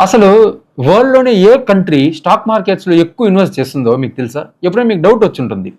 అసలు వరల్డ్‌లోనే ఏ country stock మార్కెట్స్‌లో ఎక్కువ ఇన్వెస్ట్ చేస్తుందో మీకు తెలుసా? ఎప్పుడైనా మీకు డౌట్ వచ్చుంటుంది.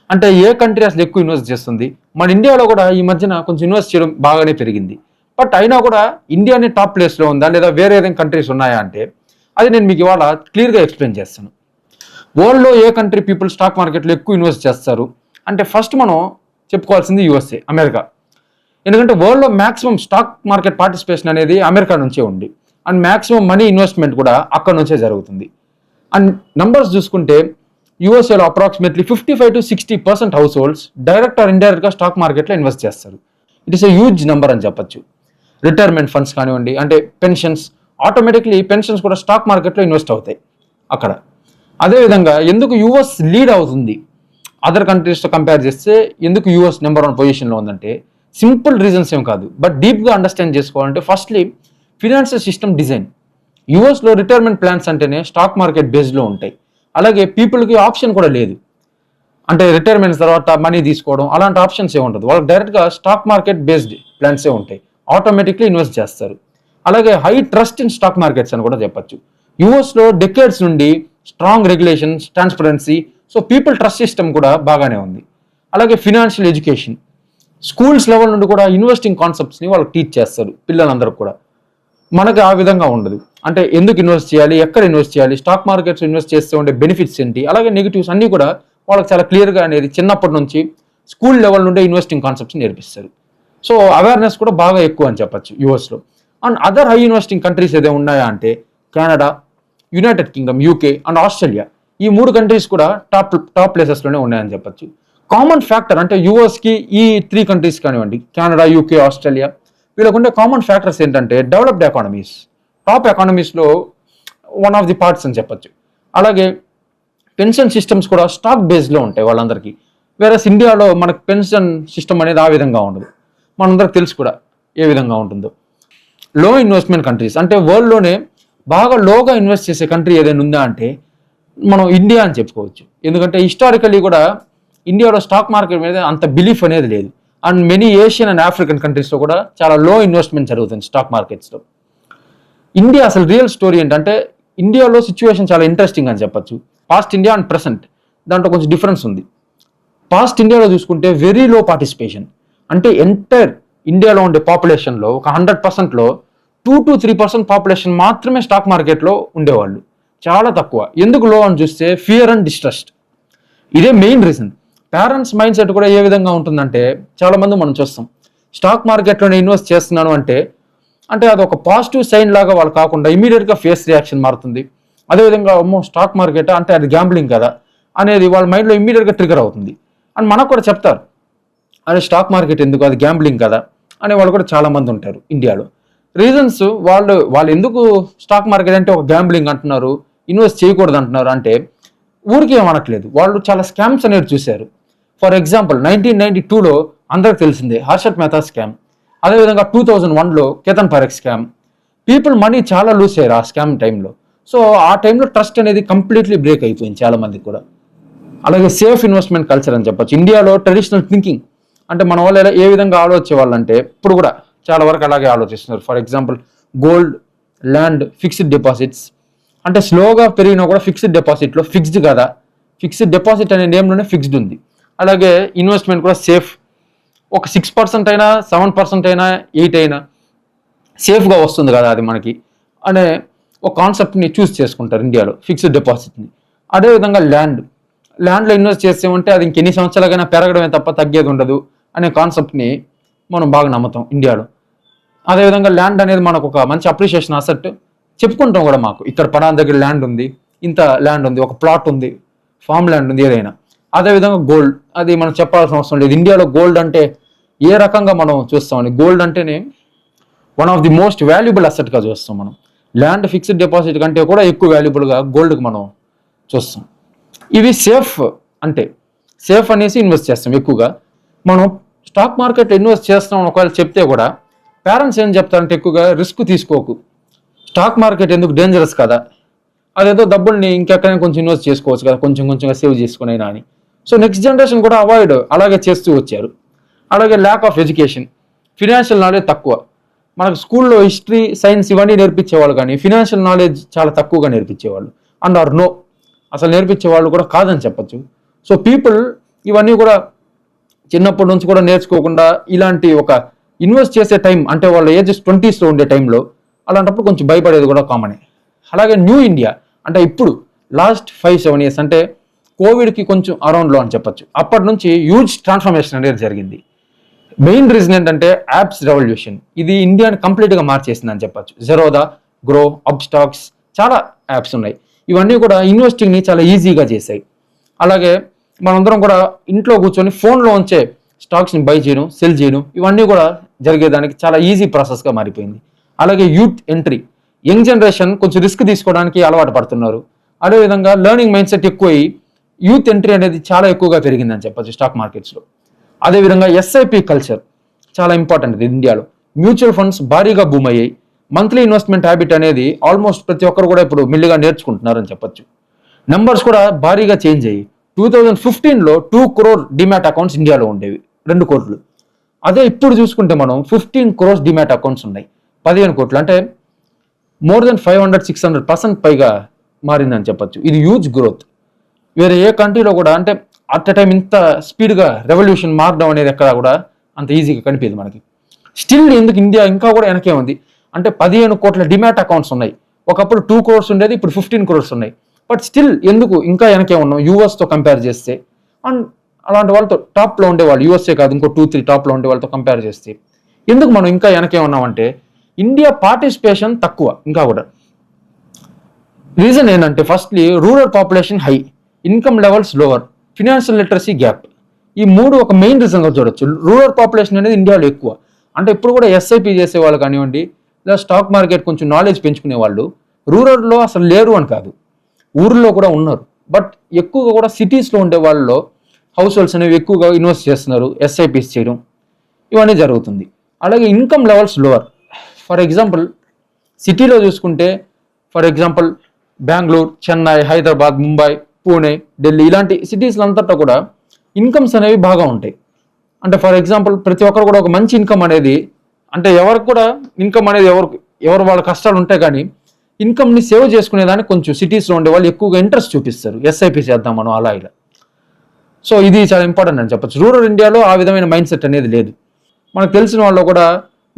అంటే ఏ కంట్రీ అసలు ఎక్కువ ఇన్వెస్ట్ చేస్తుంది? మన ఇండియాలో కూడా ఈ మధ్యన కొంచెం ఇన్వెస్ట్ చేయడం బాగానే పెరిగింది. బట్ అయినా కూడా ఇండియానే టాప్ ప్లేస్‌లో ఉందా? లేదా వేరే ఏదైనా కంట్రీస్ ఉన్నాయా అంటే, అది నేను మీకు ఇవాళ క్లియర్‌గా ఎక్స్‌ప్లెయిన్ చేస్తాను. వరల్డ్‌లో ఏ కంట్రీ పీపుల్ స్టాక్ మార్కెట్‌లో ఎక్కువ ఇన్వెస్ట్ చేస్తారు? అంటే ఫస్ట్ మనం చెప్పుకోవాల్సింది యూఎస్ఏ, అమెరికా. ఎందుకంటే వరల్డ్‌లో మాక్సిమం స్టాక్ మార్కెట్ పార్టిసిపేషన్ అనేది అమెరికా నుంచే ఉంది. అండ్ మాక్సిమం మనీ ఇన్వెస్ట్మెంట్ కూడా అక్కడ నుంచే జరుగుతుంది. అండ్ నంబర్స్ చూసుకుంటే యూఎస్ఏలో approximately 55-60% households direct or ఇండైరెక్ట్గా స్టాక్ మార్కెట్లో ఇన్వెస్ట్ చేస్తారు. It is a huge number అని చెప్పొచ్చు. రిటైర్మెంట్ ఫండ్స్ కానివ్వండి, అంటే పెన్షన్స్, ఆటోమేటిక్లీ పెన్షన్స్ కూడా స్టాక్ మార్కెట్లో ఇన్వెస్ట్ అవుతాయి అక్కడ. అదేవిధంగా ఎందుకు యూఎస్ లీడ్ అవుతుంది అదర్ కంట్రీస్తో కంపేర్ చేస్తే, ఎందుకు యూఎస్ నెంబర్ 1 పొజిషన్లో ఉందంటే సింపుల్ రీజన్స్ ఏం కాదు, బట్ డీప్గా అండర్స్టాండ్ చేసుకోవాలంటే ఫస్ట్లీ ఫినాన్షియల్ సిస్టమ్ డిజైన్. యూఎస్లో రిటైర్మెంట్ ప్లాన్స్ అంటేనే స్టాక్ మార్కెట్ బేస్డ్లో ఉంటాయి. అలాగే పీపుల్కి ఆప్షన్ కూడా లేదు, అంటే రిటైర్మెంట్స్ తర్వాత మనీ తీసుకోవడం అలాంటి ఆప్షన్స్ ఏ ఉండదు. వాళ్ళకి డైరెక్ట్గా స్టాక్ మార్కెట్ బేస్డ్ ప్లాన్సే ఉంటాయి. ఆటోమేటిక్లీ ఇన్వెస్ట్ చేస్తారు. అలాగే high trust in stock markets అని కూడా చెప్పొచ్చు. యూఎస్లో డెకేడ్స్ నుండి strong regulations, transparency, so people trust system కూడా బాగానే ఉంది. అలాగే ఫినాన్షియల్ ఎడ్యుకేషన్, స్కూల్స్ లెవెల్ నుండి కూడా ఇన్వెస్టింగ్ కాన్సెప్ట్స్ని వాళ్ళకి టీచ్ చేస్తారు పిల్లలందరూ కూడా. మనకు ఆ విధంగా ఉండదు. అంటే ఎందుకు ఇన్వెస్ట్ చేయాలి, ఎక్కడ ఇన్వెస్ట్ చేయాలి, స్టాక్ మార్కెట్స్ ఇన్వెస్ట్ చేస్తే ఉండే బెనిఫిట్స్ ఏంటి, అలాగే నెగిటివ్స్ అన్నీ కూడా వాళ్ళకి చాలా క్లియర్గా అనేది చిన్నప్పటి నుంచి స్కూల్ లెవెల్ నుండే ఇన్వెస్టింగ్ కాన్సెప్ట్స్ నేర్పిస్తారు. సో అవేర్నెస్ కూడా బాగా ఎక్కువ అని చెప్పొచ్చు యూఎస్లో. And other high investing countries ఏదో ఉన్నాయా అంటే Canada, United Kingdom, UK and Australia. ఈ 3 కంట్రీస్ కూడా టాప్ ప్లేసెస్లోనే ఉన్నాయని చెప్పొచ్చు. కామన్ ఫ్యాక్టర్ అంటే యూఎస్కి ఈ 3 కంట్రీస్ కానివ్వండి, కెనడా, యూకే, ఆస్ట్రేలియా, వీళ్ళకుండే కామన్ ఫ్యాక్టర్స్ ఏంటంటే డెవలప్డ్ ఎకానమీస్, టాప్ ఎకానమీస్లో వన్ ఆఫ్ ది పార్ట్స్ అని చెప్పొచ్చు. అలాగే పెన్షన్ సిస్టమ్స్ కూడా స్టాక్ బేస్డ్లో ఉంటాయి వాళ్ళందరికీ. వేరే ఇండియాలో మనకు పెన్షన్ సిస్టమ్ అనేది ఆ విధంగా ఉండదు. మనందరికి తెలుసు కూడా ఏ విధంగా ఉంటుందో. లో ఇన్వెస్ట్మెంట్ కంట్రీస్ అంటే వరల్డ్లోనే బాగా లోగా ఇన్వెస్ట్ చేసే కంట్రీ ఏదైనా ఉందా అంటే మనం ఇండియా అని చెప్పుకోవచ్చు. ఎందుకంటే హిస్టారికలీ కూడా ఇండియాలో స్టాక్ మార్కెట్ మీద అంత బిలీఫ్ అనేది లేదు. And many Asian and African కంట్రీస్లో కూడా చాలా లో ఇన్వెస్ట్మెంట్ జరుగుతుంది స్టాక్ మార్కెట్స్లో. ఇండియా అసలు రియల్ స్టోరీ ఏంటంటే ఇండియాలో సిచ్యువేషన్ చాలా ఇంట్రెస్టింగ్ అని చెప్పొచ్చు. పాస్ట్ ఇండియా అండ్ ప్రెసెంట్ దాంట్లో కొంచెం డిఫరెన్స్ ఉంది. పాస్ట్ ఇండియాలో చూసుకుంటే వెరీ లో పార్టిసిపేషన్, అంటే ఎంటైర్ ఇండియాలో ఉండే పాపులేషన్లో ఒక 100%లో 2-3% పాపులేషన్ మాత్రమే స్టాక్ మార్కెట్లో ఉండేవాళ్ళు. చాలా తక్కువ. ఎందుకు లో అని చూస్తే ఫియర్ అండ్ డిస్ట్రస్ట్. ఇదే main reason. Parents mind set కూడా ఏ విధంగా ఉంటుందంటే చాలా మంది మనం చూస్తాం స్టాక్ మార్కెట్లోనే ఇన్వెస్ట్ చేస్తున్నాను అంటే అంటే అది ఒక పాజిటివ్ సైన్ లాగా వాళ్ళు కాకుండా ఇమీడియట్గా ఫేస్ రియాక్షన్ మారుతుంది. అదేవిధంగా అమ్మో స్టాక్ మార్కెట్ అంటే అది గ్యాంబ్లింగ్ కదా అనేది వాళ్ళ మైండ్లో ఇమీడియట్గా ట్రిగర్ అవుతుంది. అండ్ మనకు కూడా చెప్తారు అదే స్టాక్ మార్కెట్ ఎందుకు, అది గ్యాంబ్లింగ్ కదా అనే వాళ్ళు కూడా చాలా మంది ఉంటారు ఇండియాలో. రీజన్స్ వాళ్ళు ఎందుకు స్టాక్ మార్కెట్ అంటే ఒక గ్యాంబ్లింగ్ అంటున్నారు, ఇన్వెస్ట్ చేయకూడదు అంటున్నారు అంటే ఊరికి ఏమనట్లేదు, వాళ్ళు చాలా స్కామ్స్ అనేది చూశారు. ఫర్ ఎగ్జాంపుల్ 1992లో అందరికి తెలిసిందే హర్షత్ మెహతా స్కామ్. అదేవిధంగా 2001లో కేతన్ పారెక్ స్కామ్. పీపుల్ మనీ చాలా లూజ్ అయ్యారు ఆ స్కామ్ టైంలో. సో ఆ టైంలో ట్రస్ట్ అనేది కంప్లీట్లీ బ్రేక్ అయిపోయింది చాలా మందికి కూడా. అలాగే సేఫ్ ఇన్వెస్ట్మెంట్ కల్చర్ అని చెప్పొచ్చు. ఇండియాలో ట్రెడిషనల్ థింకింగ్ అంటే మన వాళ్ళు ఏ విధంగా ఆలోచించే వాళ్ళంటే ఇప్పుడు కూడా చాలా వరకు అలాగే ఆలోచిస్తున్నారు. For example gold, land, fixed deposits. అంటే స్లోగా పెరిగినా కూడా ఫిక్స్డ్ డిపాజిట్లో ఫిక్స్డ్ కదా, ఫిక్స్డ్ డిపాజిట్ అనే నేమ్లోనే ఫిక్స్డ్ ఉంది. అలాగే ఇన్వెస్ట్మెంట్ కూడా సేఫ్, ఒక 6% అయినా 7% అయినా 8 అయినా సేఫ్గా వస్తుంది కదా అది మనకి అనే ఒక కాన్సెప్ట్ని చూస్ చేసుకుంటారు ఇండియాలో ఫిక్స్డ్ డిపాజిట్ని. అదేవిధంగా ల్యాండ్లో ఇన్వెస్ట్ చేస్తే ఉంటే అది ఇంకెన్ని సంవత్సరాలకైనా పెరగడమే తప్ప తగ్గేది ఉండదు అనే కాన్సెప్ట్ని మనం బాగా నమ్ముతాం ఇండియాలో. అదేవిధంగా ల్యాండ్ అనేది మనకు ఒక మంచి అప్రిషియేషన్ అసెట్ చెప్పుకుంటాం కూడా. మాకు ఇక్కడ పడాన్ దగ్గర ల్యాండ్ ఉంది, ఇంత ల్యాండ్ ఉంది, ఒక ప్లాట్ ఉంది, ఫామ్ ల్యాండ్ ఉంది, ఏదైనా. అదేవిధంగా గోల్డ్, అది మనం చెప్పాల్సిన అవసరం లేదు. ఇండియాలో గోల్డ్ అంటే ఏ రకంగా మనం చూస్తామని, గోల్డ్ అంటేనే one of the most valuable అసెట్గా చూస్తాం మనం. ల్యాండ్ ఫిక్స్డ్ డిపాజిట్ కంటే కూడా ఎక్కువ వాల్యుబుల్గా గోల్డ్కి మనం చూస్తాం. ఇవి సేఫ్, అంటే సేఫ్ అనేసి ఇన్వెస్ట్ చేస్తాం ఎక్కువగా. మనం స్టాక్ మార్కెట్ ఇన్వెస్ట్ చేస్తాం ఒకవేళ చెప్తే కూడా పేరెంట్స్ ఏం చెప్తారంటే ఎక్కువగా రిస్క్ తీసుకోకు, స్టాక్ మార్కెట్ ఎందుకు డేంజరస్ కదా, అదేదో డబ్బుల్ని ఇంకెక్కడైనా కొంచెం ఇన్వెస్ట్ చేసుకోవచ్చు కదా, కొంచెం కొంచెంగా సేవ్ చేసుకునేనా అని. సో నెక్స్ట్ జనరేషన్ కూడా అలాగే చేస్తూ వచ్చారు. అలాగే lack of education, financial knowledge తక్కువ. మనకు స్కూల్లో హిస్టరీ, సైన్స్ ఇవన్నీ నేర్పించేవాళ్ళు, కానీ ఫినాన్షియల్ నాలెడ్జ్ చాలా తక్కువగా నేర్పించేవాళ్ళు. అండ్ ఆర్ నో, అసలు నేర్పించేవాళ్ళు కూడా కాదని చెప్పచ్చు. సో పీపుల్ ఇవన్నీ కూడా చిన్నప్పటి నుంచి కూడా నేర్చుకోకుండా ఇలాంటి ఒక ఇన్వెస్ట్ చేసే టైం, అంటే వాళ్ళ ఏజ్ 20sలో ఉండే టైంలో, అలాంటప్పుడు కొంచెం భయపడేది కూడా కామనే. అలాగే న్యూ ఇండియా అంటే ఇప్పుడు లాస్ట్ 5-7 years, అంటే కోవిడ్కి కొంచెం అరౌండ్లో అని చెప్పచ్చు, అప్పటి నుంచి హ్యూజ్ ట్రాన్స్ఫర్మేషన్ అనేది జరిగింది. మెయిన్ రీజన్ ఏంటంటే యాప్స్ రెవల్యూషన్. ఇది ఇండియాని కంప్లీట్గా మార్చేసింది అని చెప్పచ్చు. జెరోదా, గ్రో, అప్స్టాక్స్, చాలా యాప్స్ ఉన్నాయి. ఇవన్నీ కూడా ఇన్వెస్టింగ్ని చాలా ఈజీగా చేశాయి. అలాగే మనందరం కూడా ఇంట్లో కూర్చొని ఫోన్లో ఉంచే స్టాక్స్ని బై చేయడం, సెల్ చేయడం, ఇవన్నీ కూడా జరిగేదానికి చాలా ఈజీ ప్రాసెస్గా మారిపోయింది. అలాగే యూత్ ఎంట్రీ, యంగ్ జనరేషన్ కొంచెం రిస్క్ తీసుకోవడానికి అలవాటు పడుతున్నారు. అదేవిధంగా లెర్నింగ్ మైండ్ సెట్ ఎక్కువై యూత్ ఎంట్రీ అనేది చాలా ఎక్కువగా పెరిగిందని చెప్పచ్చు స్టాక్ మార్కెట్స్లో. అదేవిధంగా ఎస్ఐపి కల్చర్ చాలా ఇంపార్టెంట్ ఇది ఇండియాలో. మ్యూచువల్ ఫండ్స్ భారీగా బూమ్ అయ్యాయి. మంత్లీ ఇన్వెస్ట్మెంట్ హ్యాబిట్ అనేది ఆల్మోస్ట్ ప్రతి ఒక్కరు కూడా ఇప్పుడు మెల్లిగా నేర్చుకుంటున్నారని చెప్పచ్చు. నెంబర్స్ కూడా భారీగా చేంజ్ అయ్యి 2015లో 2 crore డిమాట్ అకౌంట్స్ ఇండియాలో ఉండేవి, 2 కోట్లు. అదే ఇప్పుడు చూసుకుంటే మనం 15 crores డిమాట్ అకౌంట్స్ ఉన్నాయి, 15 కోట్లు. అంటే మోర్ దెన్ 500-600% పైగా మారిందని చెప్పచ్చు. ఇది హ్యూజ్ గ్రోత్. వేరే ఏ కంట్రీలో కూడా అంటే అట్ ఎ టైం ఇంత స్పీడ్గా రెవల్యూషన్ మారడం అనేది ఎక్కడ కూడా అంత ఈజీగా కనిపించదు మనకి. స్టిల్ ఎందుకు ఇండియా ఇంకా కూడా వెనకే ఉంది అంటే 15 కోట్ల డిమాట్ అకౌంట్స్ ఉన్నాయి. ఒకప్పుడు 2 crores ఉండేది, ఇప్పుడు 15 crores ఉన్నాయి. బట్ స్టిల్ ఎందుకు ఇంకా వెనకే ఉన్నాం యూఎస్తో కంపేర్ చేస్తే? అండ్ అలాంటి వాళ్ళతో టాప్లో ఉండేవాళ్ళు, యూఎస్ఏ కాదు ఇంకో 2-3 టాప్లో ఉండే వాళ్ళతో కంపేర్ చేస్తే ఎందుకు మనం ఇంకా వెనకే ఉన్నామంటే ఇండియా పార్టిసిపేషన్ తక్కువ ఇంకా కూడా. రీజన్ ఏంటంటే firstly rural population high, income levels lower, financial literacy gap. ఈ 3 ఒక మెయిన్ రీజన్గా చూడొచ్చు. రూరల్ పాపులేషన్ అనేది ఇండియాలో ఎక్కువ. అంటే ఇప్పుడు కూడా ఎస్ఐపి చేసేవాళ్ళు కానివ్వండి, లేదా స్టాక్ మార్కెట్ కొంచెం నాలెడ్జ్ పెంచుకునే వాళ్ళు రూరల్లో అసలు లేరు అని కాదు, ఊర్లో కూడా ఉన్నారు. బట్ ఎక్కువగా కూడా సిటీస్లో ఉండే వాళ్ళలో హౌస్ హోల్డ్స్ అనేవి ఎక్కువగా ఇన్వెస్ట్ చేస్తున్నారు, ఎస్ఐపిస్ చేయడం ఇవన్నీ జరుగుతుంది. అలాగే income levels lower. For example సిటీలో చూసుకుంటే ఫర్ ఎగ్జాంపుల్ బెంగళూరు, చెన్నై, హైదరాబాద్, ముంబై, పూణే, ఢిల్లీ ఇలాంటి సిటీస్లో అంతటా కూడా ఇన్కమ్స్ అనేవి బాగా ఉంటాయి. అంటే ఫర్ ఎగ్జాంపుల్ ప్రతి ఒక్కరు కూడా ఒక మంచి ఇన్కమ్ అనేది, అంటే ఎవరికి కూడా ఇన్కమ్ అనేది ఎవరు వాళ్ళ కష్టాలు ఉంటాయి, కానీ ఇన్కమ్ని సేవ్ చేసుకునేదానికి కొంచెం సిటీస్లో ఉండే వాళ్ళు ఎక్కువగా ఇంట్రెస్ట్ చూపిస్తారు, ఎస్ఐపి చేద్దాం మనం అలా ఇలా. సో ఇది చాలా ఇంపార్టెంట్ అని చెప్పచ్చు. రూరల్ ఇండియాలో ఆ విధమైన మైండ్ సెట్ అనేది లేదు. మనకు తెలిసిన వాళ్ళు కూడా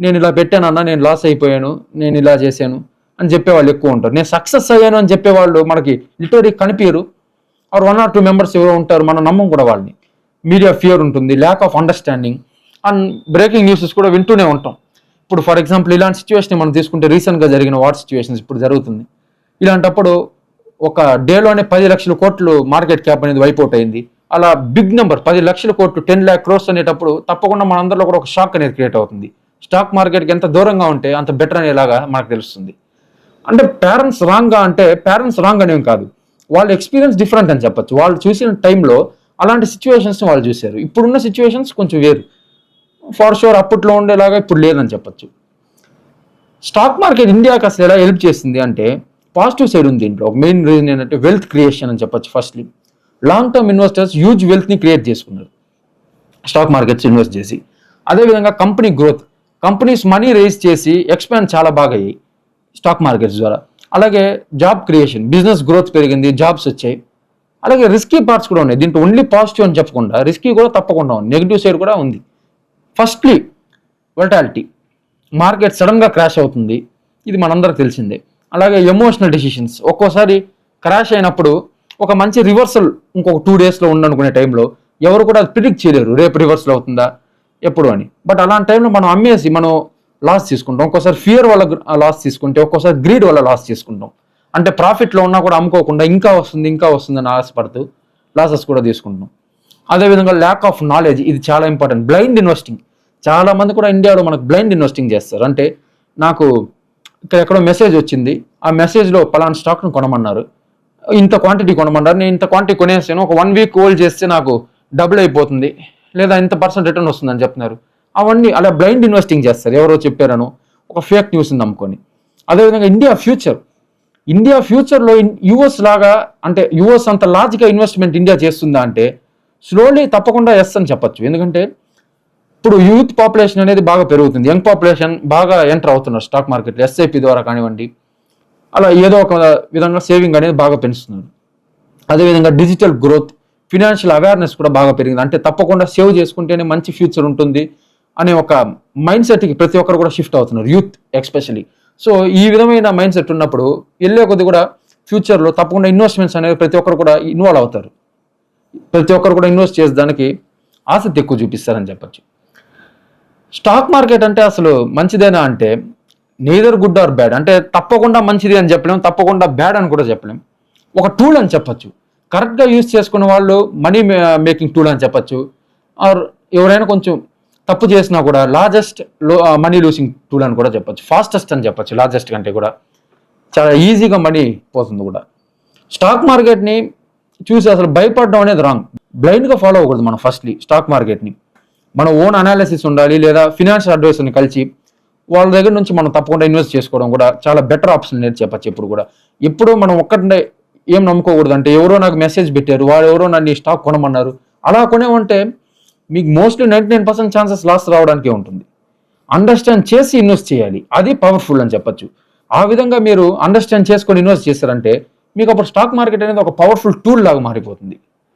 నేను ఇలా పెట్టానన్నా, నేను లాస్ అయిపోయాను, నేను ఇలా చేశాను అని చెప్పేవాళ్ళు ఎక్కువ ఉంటారు. నేను సక్సెస్ అయ్యాను అని చెప్పేవాళ్ళు మనకి లిటరీ కనిపించరు. ఆర్ 1 or 2 members ఎవరో ఉంటారు, మనం నమ్మం కూడా వాళ్ళని. మీడియా ఫియర్ ఉంటుంది, lack of understanding, and breaking newses కూడా వింటూనే ఉంటాం. ఇప్పుడు ఫర్ ఎగ్జాంపుల్ ఇలాంటి సిచ్యువేషన్ మనం తీసుకుంటే రీసెంట్గా జరిగిన వార్ సిచ్యువేషన్స్ ఇప్పుడు జరుగుతుంది. ఇలాంటప్పుడు ఒక డేలోనే 10 లక్షల కోట్లు మార్కెట్ క్యాప్ అనేది వైపౌట్ అయింది. అలా బిగ్ నెంబర్ 10 లక్షల కోట్లు 10 lakh crores అనేటప్పుడు తప్పకుండా మనందరిలో కూడా ఒక షాక్ అనేది క్రియేట్ అవుతుంది. స్టాక్ మార్కెట్కి ఎంత దూరంగా ఉంటే అంత బెటర్ అనేలాగా మనకు తెలుస్తుంది. అంటే పేరెంట్స్ రాంగ్గా అంటే పేరెంట్స్ రాంగ్ అనేవి కాదు, వాళ్ళ ఎక్స్పీరియన్స్ డిఫరెంట్ అని చెప్పచ్చు. వాళ్ళు చూసిన టైంలో అలాంటి సిచ్యువేషన్స్ని వాళ్ళు చూశారు. ఇప్పుడున్న సిచ్యువేషన్స్ కొంచెం వేరు, ఫార్ షూర్ అప్పట్లో ఉండేలాగా ఇప్పుడు లేదని చెప్పచ్చు. స్టాక్ మార్కెట్ ఇండియాకి అసలు ఎలా హెల్ప్ చేసింది అంటే పాజిటివ్ సైడ్ ఉంది దీంట్లో. ఒక మెయిన్ రీజన్ ఏంటంటే వెల్త్ క్రియేషన్ అని చెప్పచ్చు. Firstly long term investors huge వెల్త్ని క్రియేట్ చేసుకున్నారు స్టాక్ మార్కెట్స్ ఇన్వెస్ట్ చేసి. అదేవిధంగా company growth, companies money raise చేసి ఎక్స్పాండ్ చాలా బాగా అయ్యాయి స్టాక్ మార్కెట్స్ ద్వారా. అలాగే జాబ్ క్రియేషన్, బిజినెస్ గ్రోత్ పెరిగింది, జాబ్స్ వచ్చాయి. అలాగే రిస్కీ పార్ట్స్ కూడా ఉన్నాయి దీంట్లో. ఓన్లీ పాజిటివ్ అని చెప్పకుండా రిస్కీ కూడా తప్పకుండా ఉంది, నెగిటివ్ సైడ్ కూడా ఉంది. ఫస్ట్లీ వొలటాలిటీ, మార్కెట్ సడన్గా క్రాష్ అవుతుంది, ఇది మనందరికి తెలిసిందే. అలాగే ఎమోషనల్ డెసిషన్స్, ఒక్కోసారి క్రాష్ అయినప్పుడు ఒక మంచి రివర్సల్ ఇంకొక 2 daysలో ఉండనుకునే టైంలో ఎవరు కూడా ప్రిడిక్ట్ చేయలేరు రేపు రివర్సల్ అవుతుందా ఎప్పుడు అని. బట్ అలాంటి టైంలో మనం అమ్మేసి మనం లాస్ తీసుకుంటాం. ఒక్కోసారి ఫియర్ వల్ల లాస్ తీసుకుంటే, ఒక్కోసారి గ్రీడ్ వల్ల లాస్ తీసుకుంటాం. అంటే ప్రాఫిట్లో ఉన్నా కూడా అమ్ముకోకుండా ఇంకా వస్తుంది అని ఆశపడుతూ లాసెస్ కూడా తీసుకుంటాం. అదేవిధంగా ల్యాక్ ఆఫ్ నాలెడ్జ్, ఇది చాలా ఇంపార్టెంట్. బ్లైండ్ ఇన్వెస్టింగ్, చాలా మంది కూడా ఇండియాలో మనకు బ్లైండ్ ఇన్వెస్టింగ్ చేస్తారు. అంటే నాకు ఇక్కడ ఎక్కడో మెసేజ్ వచ్చింది, ఆ మెసేజ్లో పలానా స్టాక్ను కొనమన్నారు, ఇంత క్వాంటిటీ కొనమన్నారు, నేను ఇంత క్వాంటిటీ కొనేసాను, ఒక 1 week హోల్డ్ చేస్తే నాకు డబుల్ అయిపోతుంది లేదా ఇంత % రిటర్న్ వస్తుందని చెప్తున్నారు. అవన్నీ అలా బ్లైండ్ ఇన్వెస్టింగ్ చేస్తారు, ఎవరో చెప్పారను ఒక ఫేక్ న్యూస్ని నమ్ముకొని. అదేవిధంగా ఇండియా ఫ్యూచర్లో యూఎస్ లాగా, అంటే యూఎస్ అంత లార్జ్గా ఇన్వెస్ట్మెంట్ ఇండియా చేస్తుందా అంటే స్లోలీ తప్పకుండా ఎస్ అని చెప్పచ్చు. ఎందుకంటే ఇప్పుడు యూత్ పాపులేషన్ అనేది బాగా పెరుగుతుంది, యంగ్ పాపులేషన్ బాగా ఎంటర్ అవుతున్నారు స్టాక్ మార్కెట్, ఎస్ఐపి ద్వారా కానివ్వండి, అలా ఏదో ఒక విధంగా సేవింగ్ అనేది బాగా పెంచుతున్నారు. అదేవిధంగా డిజిటల్ గ్రోత్, ఫినాన్షియల్ అవేర్నెస్ కూడా బాగా పెరిగింది. అంటే తప్పకుండా సేవ్ చేసుకుంటేనే మంచి ఫ్యూచర్ ఉంటుంది అనే ఒక మైండ్ సెట్కి ప్రతి ఒక్కరు కూడా షిఫ్ట్ అవుతున్నారు, యూత్ ఎస్పెషలీ. సో ఈ విధమైన మైండ్ సెట్ ఉన్నప్పుడు వెళ్ళే కొద్ది కూడా ఫ్యూచర్లో తప్పకుండా ఇన్వెస్ట్మెంట్స్ అనేవి ప్రతి ఒక్కరు కూడా ఇన్వాల్వ్ అవుతారు, ప్రతి ఒక్కరు కూడా ఇన్వెస్ట్ చేసేదానికి ఆసక్తి ఎక్కువ చూపిస్తారని చెప్పచ్చు. స్టాక్ మార్కెట్ అంటే అసలు మంచిదేనా అంటే నెయిదర్ గుడ్ ఆర్ బ్యాడ్. అంటే తప్పకుండా మంచిది అని చెప్పలేం, తప్పకుండా బ్యాడ్ అని కూడా చెప్పలేం. ఒక టూల్ అని చెప్పచ్చు, కరెక్ట్గా యూజ్ చేసుకున్న వాళ్ళు మనీ మేకింగ్ టూల్ అని చెప్పచ్చు. ఆర్ ఎవరైనా కొంచెం తప్పు చేసినా కూడా లార్జెస్ట్ మనీ లూసింగ్ టూల్ అని కూడా చెప్పచ్చు, ఫాస్టెస్ట్ అని చెప్పచ్చు, లార్జెస్ట్ కంటే కూడా చాలా ఈజీగా మనీ పోతుంది కూడా. స్టాక్ మార్కెట్ని చూసి అసలు భయపడడం అనేది రాంగ్, బ్లైండ్గా ఫాలో అవ్వకూడదు మనం. ఫస్ట్లీ స్టాక్ మార్కెట్ని మన ఓన్ అనాలిసిస్ ఉండాలి, లేదా ఫినాన్షియల్ అడ్వైజర్ని కలిసి వాళ్ళ దగ్గర నుంచి మనం తప్పకుండా ఇన్వెస్ట్ చేసుకోవడం కూడా చాలా బెటర్ ఆప్షన్ అనేది చెప్పచ్చు. ఎప్పుడు మనం ఒక్కటే ఏం నమ్ముకోకూడదు. అంటే ఎవరో నాకు మెసేజ్ పెట్టారు, వాళ్ళు ఎవరో నన్ను ఈ స్టాక్ కొనమన్నారు, అలా కొనేమంటే మీకు మోస్ట్లీ 99% ఛాన్సెస్ లాస్ రావడానికే ఉంటుంది. అండర్స్టాండ్ చేసి ఇన్వెస్ట్ చేయాలి, అది పవర్ఫుల్ అని చెప్పచ్చు. ఆ విధంగా మీరు అండర్స్టాండ్ చేసుకొని ఇన్వెస్ట్ చేశారంటే మీకు అప్పుడు స్టాక్ మార్కెట్ అనేది ఒక పవర్ఫుల్ టూల్ లాగా మారిపోతుంది.